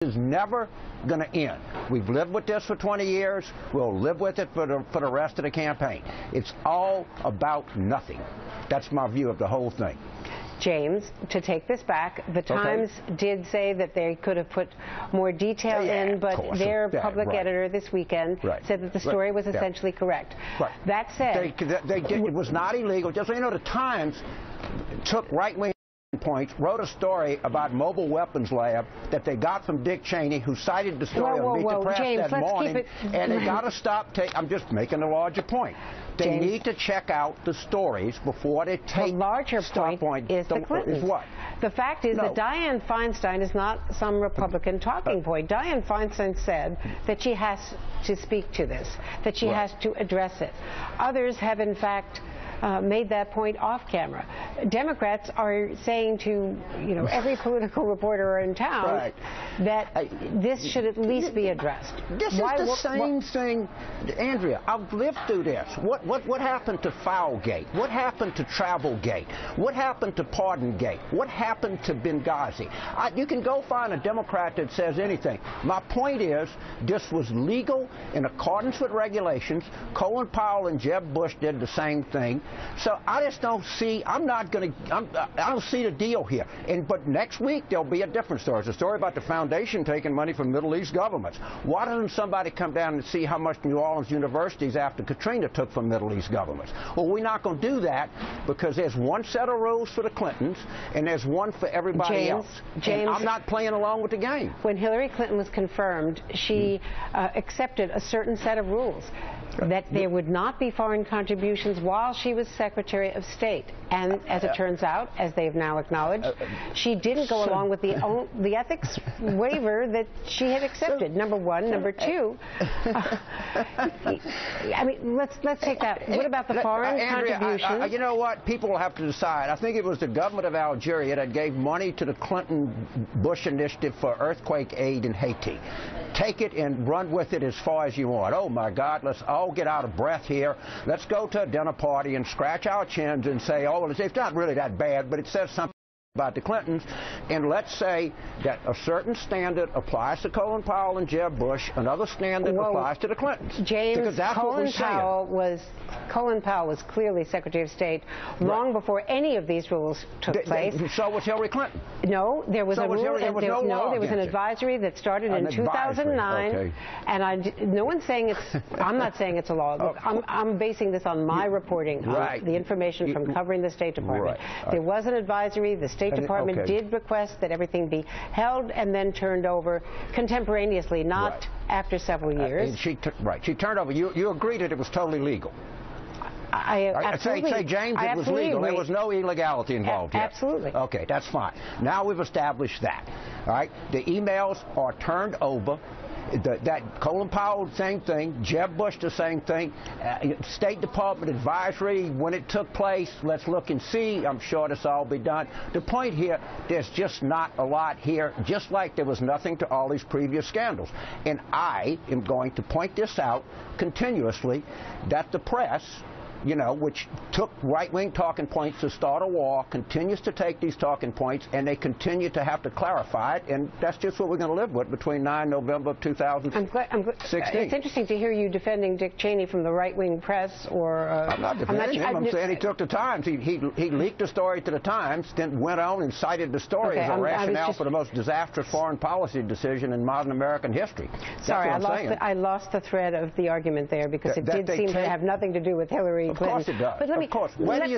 Is never going to end. We've lived with this for 20 years. We'll live with it for the rest of the campaign. It's all about nothing. That's my view of the whole thing. James, to take this back, the Times did say that they could have put more detail in, but their public editor this weekend said that the story was essentially correct. That said, it was not illegal. Just so you know, the Times took right-wing points, wrote a story about mobile weapons lab that they got from Dick Cheney, who cited the story on Meet the Press James, that morning, and they got to stop. I'm just making a larger point. They need to check out the stories before they take the larger point is the Clintons. Is what? The fact is that Dianne Feinstein is not some Republican talking point. Dianne Feinstein said that she has to speak to this, that she has to address it. Others have, in fact, made that point off camera. Democrats are saying to every political reporter in town that this should at least be addressed. This is the same thing, Andrea. I've lived through this. What happened to Foulgate? What happened to Travelgate? What happened to Pardongate? What happened to Benghazi? You can go find a Democrat that says anything. My point is, this was legal in accordance with regulations. Colin Powell and Jeb Bush did the same thing. So I just don't see. I don't see the deal here. But next week there'll be a different story. It's a story about the foundation taking money from Middle East governments. Why doesn't somebody come down and see how much New Orleans universities after Katrina took from Middle East governments? Well, we're not going to do that because there's one set of rules for the Clintons and there's one for everybody else. James, and I'm not playing along with the game. When Hillary Clinton was confirmed, she accepted a certain set of rules. That there would not be foreign contributions while she was Secretary of State. And as it turns out, as they've now acknowledged, she didn't go along with the ethics waiver that she had accepted, number one. Number two, I mean, let's take that. What about the foreign contributions? You know what? People will have to decide. I think it was the government of Algeria that gave money to the Clinton-Bush initiative for earthquake aid in Haiti. Take it and run with it as far as you want. Oh, my God, let's all get out of breath here. Let's go to a dinner party and scratch our chins and say, oh, well, it's not really that bad, but it says something about the Clintons, and let's say that a certain standard applies to Colin Powell and Jeb Bush, another standard applies to the Clintons. James, Colin Powell was clearly Secretary of State long before any of these rules took place. So was Hillary Clinton. No, there was a rule. There was an advisory that started in 2009, and no one's saying it's. I'm not saying it's a law. I'm basing this on my reporting, on the information from covering the State Department. There was an advisory. The State Department did request that everything be held and then turned over contemporaneously, not after several years. She turned over. You agreed that it was totally legal. I absolutely. Say, James, it was legal. There was no illegality involved here. Absolutely. Okay, that's fine. Now we've established that. All right, the emails are turned over. That Colin Powell, same thing. Jeb Bush, the same thing. State Department advisory, when it took place, let's look and see. I'm sure this all be done. The point here, there's just not a lot here, just like there was nothing to all these previous scandals. And I am going to point this out continuously, that the press, which took right-wing talking points to start a war, continues to take these talking points, and they continue to have to clarify it, and that's just what we're going to live with between 9 November of 2016. It's interesting to hear you defending Dick Cheney from the right-wing press, or... I'm not defending him. I'm saying he took the Times. He leaked the story to the Times, then went on and cited the story as a rationale for the most disastrous foreign policy decision in modern American history. Sorry, I lost the thread of the argument there, because it did seem to have nothing to do with Hillary Clinton. Of course it does. But of course. Whether you